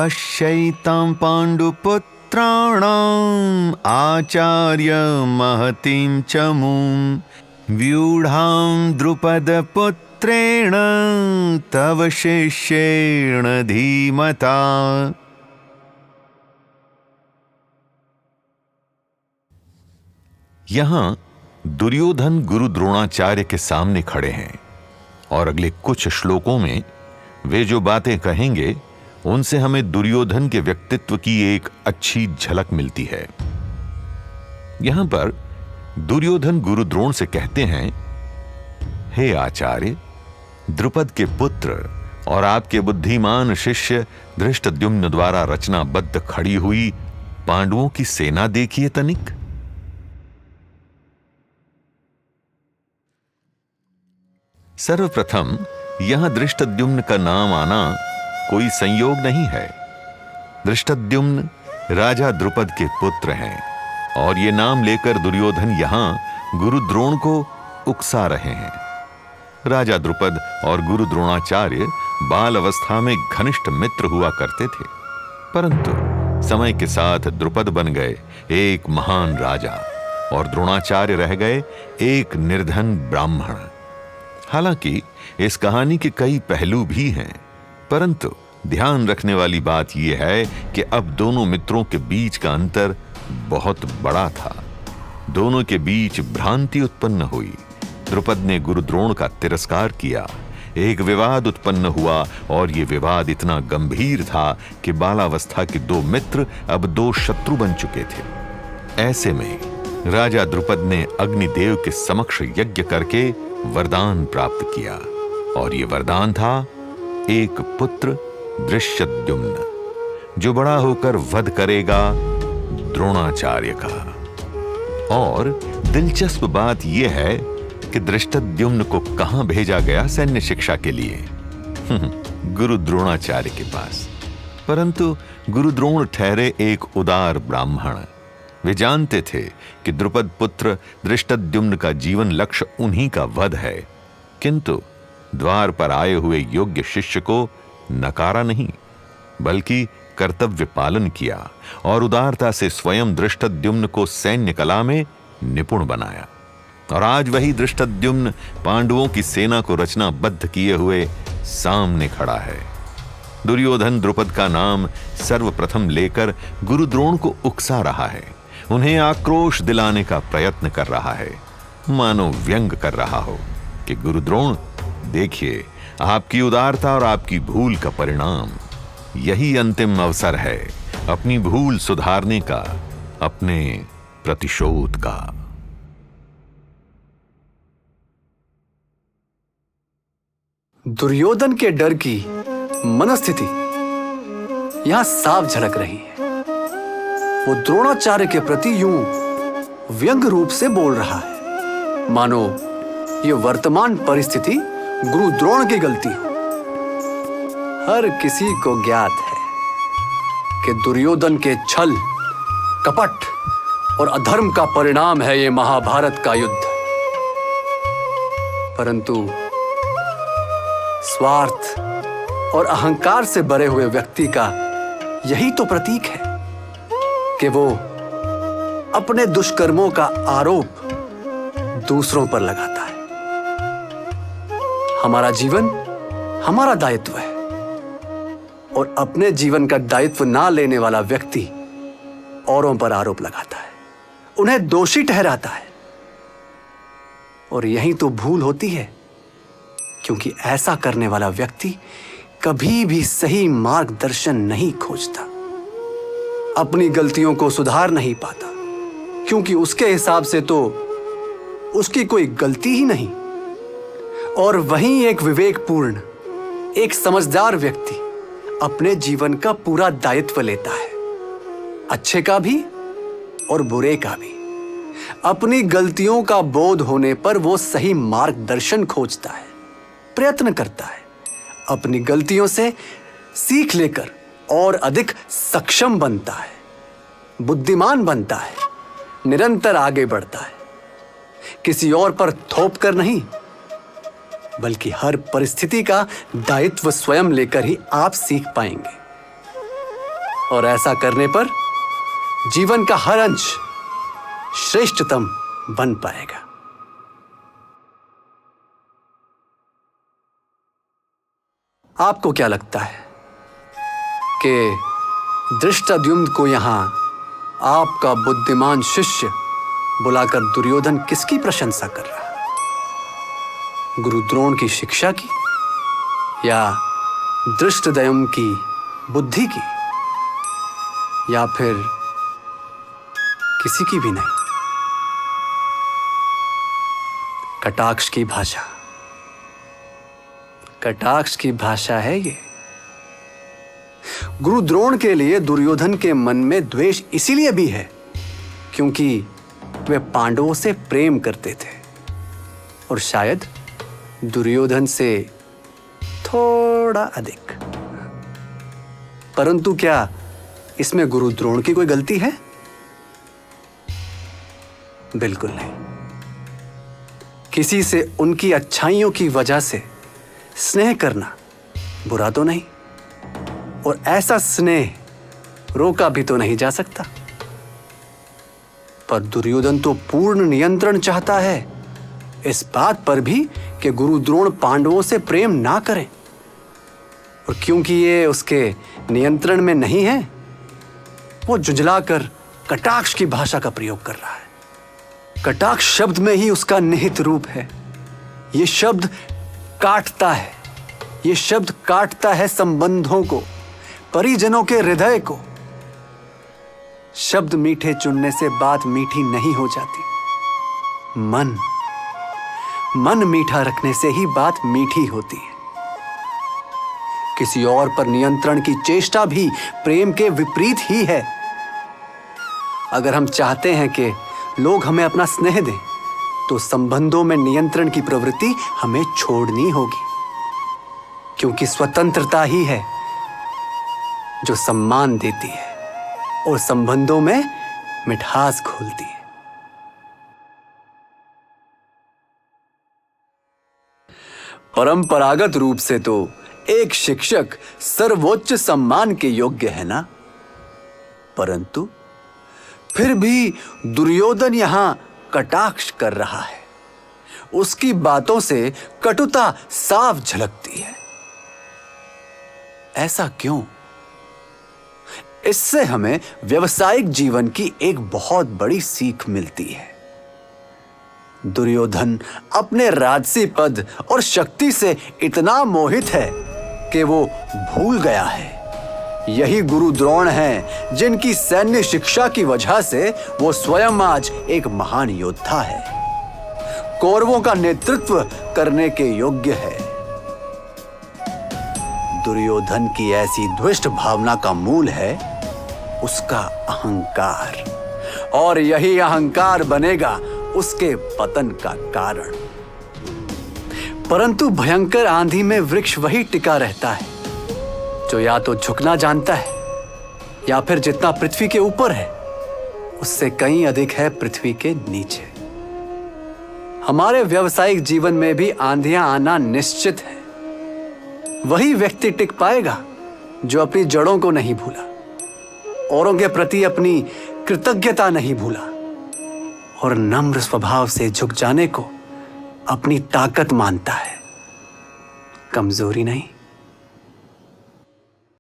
पश्यैतां पाण्डुपुत्राणाम् आचार्य महतीं चमूं व्यूढां द्रुपदपुत्रेण तव शिष्येण धीमता। यहां दुर्योधन गुरु द्रोणाचार्य के सामने खड़े हैं और अगले कुछ श्लोकों में वे जो बातें कहेंगे उनसे हमें दुर्योधन के व्यक्तित्व की एक अच्छी झलक मिलती है। यहां पर दुर्योधन गुरु द्रोण से कहते हैं, हे आचार्य, द्रुपद के पुत्र और आपके बुद्धिमान शिष्य धृष्टद्युम्न द्वारा रचनाबद्ध खड़ी हुई पांडवों की सेना देखिए तनिक। सर्वप्रथम यहां धृष्टद्युम्न का नाम आना कोई संयोग नहीं है। धृष्टद्युम्न राजा द्रुपद के पुत्र हैं और ये नाम लेकर दुर्योधन यहां गुरु द्रोण को उकसा रहे हैं। राजा द्रुपद और गुरु द्रोणाचार्य बाल अवस्था में घनिष्ठ मित्र हुआ करते थे, परंतु समय के साथ द्रुपद बन गए एक महान राजा और द्रोणाचार्य रह गए एक निर्धन ब्राह्मण। हालांकि इस कहानी के कई पहलू भी हैं, परंतु ध्यान रखने वाली बात यह है कि अब दोनों मित्रों के बीच का अंतर बहुत बड़ा था। दोनों के बीच भ्रांति उत्पन्न हुई। द्रुपद ने गुरु द्रोण का तिरस्कार किया, एक विवाद उत्पन्न हुआ और यह विवाद इतना गंभीर था कि बालावस्था के दो मित्र अब दो शत्रु बन चुके थे। ऐसे में राजा द्रुपद ने अग्निदेव के समक्ष यज्ञ करके वरदान प्राप्त किया और यह वरदान था एक पुत्र धृष्टद्युम्न, जो बड़ा होकर वध करेगा द्रोणाचार्य का। और दिलचस्प बात यह है कि धृष्टद्युम्न को कहां भेजा गया सैन्य शिक्षा के लिए? गुरु द्रोणाचार्य के पास। परंतु गुरु द्रोण ठहरे एक उदार ब्राह्मण। वे जानते थे कि द्रुपद पुत्र धृष्टद्युम्न का जीवन लक्ष्य उन्हीं का वध है, किंतु द्वार पर आए हुए योग्य शिष्य को नकारा नहीं, बल्कि कर्तव्य पालन किया और उदारता से स्वयं धृष्टद्युम्न को सैन्य कला में निपुण बनाया। और आज वही धृष्टद्युम्न पांडवों की सेना को रचनाबद्ध किए हुए सामने खड़ा है। दुर्योधन द्रुपद का नाम सर्वप्रथम लेकर गुरु द्रोण को उकसा रहा है, उन्हें आक्रोश दिलाने का प्रयत्न कर रहा है, मानो व्यंग कर रहा हो कि गुरु द्रोण, देखिए, आपकी उदारता और आपकी भूल का परिणाम, यही अंतिम अवसर है अपनी भूल सुधारने का, अपने प्रतिशोध का। दुर्योधन के डर की मनस्थिति यहां साफ झलक रही है। वो द्रोणाचार्य के प्रति यूं व्यंग रूप से बोल रहा है, मानो ये वर्तमान परिस्थिति गुरु द्रोण की गलती हो। हर किसी को ज्ञात है कि दुर्योधन के छल, कपट और अधर्म का परिणाम है ये महाभारत का युद्ध। परंतु स्वार्थ और अहंकार से भरे हुए व्यक्ति का यही तो प्रतीक है कि वो अपने दुष्कर्मों का आरोप दूसरों पर लगाता है। हमारा जीवन हमारा दायित्व है और अपने जीवन का दायित्व ना लेने वाला व्यक्ति औरों पर आरोप लगाता है, उन्हें दोषी ठहराता है। और यही तो भूल होती है, क्योंकि ऐसा करने वाला व्यक्ति कभी भी सही मार्गदर्शन नहीं खोजता, अपनी गलतियों को सुधार नहीं पाता, क्योंकि उसके हिसाब से तो उसकी कोई गलती ही नहीं। और वहीं एक विवेकपूर्ण, एक समझदार व्यक्ति अपने जीवन का पूरा दायित्व लेता है, अच्छे का भी और बुरे का भी। अपनी गलतियों का बोध होने पर वो सही मार्गदर्शन खोजता है, प्रयत्न करता है, अपनी गलतियों से सीख लेकर और अधिक सक्षम बनता है, बुद्धिमान बनता है, निरंतर आगे बढ़ता है, किसी और पर थोप कर नहीं, बल्कि हर परिस्थिति का दायित्व स्वयं लेकर ही आप सीख पाएंगे। और ऐसा करने पर जीवन का हर अंश श्रेष्ठतम बन पाएगा। आपको क्या लगता है कि धृष्टद्युम्न को यहां आपका बुद्धिमान शिष्य बुलाकर दुर्योधन किसकी प्रशंसा कर रहा है? गुरु द्रोण की शिक्षा की या धृष्टद्युम्न की बुद्धि की, या फिर किसी की भी नहीं? कटाक्ष की भाषा, कटाक्ष की भाषा है ये। गुरु द्रोण के लिए दुर्योधन के मन में द्वेष इसीलिए भी है क्योंकि वे पांडवों से प्रेम करते थे और शायद दुर्योधन से थोड़ा अधिक। परंतु क्या इसमें गुरु द्रोण की कोई गलती है? बिल्कुल नहीं। किसी से उनकी अच्छाइयों की वजह से स्नेह करना बुरा तो नहीं, और ऐसा स्नेह रोका भी तो नहीं जा सकता। पर दुर्योधन तो पूर्ण नियंत्रण चाहता है, इस बात पर भी कि गुरु द्रोण पांडवों से प्रेम ना करें। और क्योंकि ये उसके नियंत्रण में नहीं है, वो जुझलाकर कटाक्ष की भाषा का प्रयोग कर रहा है। कटाक्ष शब्द में ही उसका निहित रूप है। ये शब्द काटता है, ये शब्द काटता है संबंधों को, परिजनों के हृदय को। शब्द मीठे चुनने से बात मीठी नहीं हो जाती। मन मीठा रखने से ही बात मीठी होती है। किसी और पर नियंत्रण की चेष्टा भी प्रेम के विपरीत ही है। अगर हम चाहते हैं कि लोग हमें अपना स्नेह दें, तो संबंधों में नियंत्रण की प्रवृत्ति हमें छोड़नी होगी, क्योंकि स्वतंत्रता ही है जो सम्मान देती है और संबंधों में मिठास घोलती है। परंपरागत रूप से तो एक शिक्षक सर्वोच्च सम्मान के योग्य है ना, परंतु फिर भी दुर्योधन यहां कटाक्ष कर रहा है। उसकी बातों से कटुता साफ झलकती है। ऐसा क्यों? इससे हमें व्यवसायिक जीवन की एक बहुत बड़ी सीख मिलती है। दुर्योधन अपने राजसी पद और शक्ति से इतना मोहित है कि वो भूल गया है यही गुरु द्रोण हैं जिनकी सैन्य शिक्षा की वजह से वो स्वयं आज एक महान योद्धा है, कौरवों का नेतृत्व करने के योग्य है। दुर्योधन की ऐसी दुष्ट भावना का मूल है उसका अहंकार, और यही अहंकार बनेगा उसके पतन का कारण। परंतु भयंकर आंधी में वृक्ष वही टिका रहता है जो या तो झुकना जानता है या फिर जितना पृथ्वी के ऊपर है उससे कहीं अधिक है पृथ्वी के नीचे। हमारे व्यावसायिक जीवन में भी आंधियां आना निश्चित है। वही व्यक्ति टिक पाएगा जो अपनी जड़ों को नहीं भूला, औरों के प्रति अपनी कृतज्ञता नहीं भूला और नम्र स्वभाव से झुक जाने को अपनी ताकत मानता है, कमजोरी नहीं।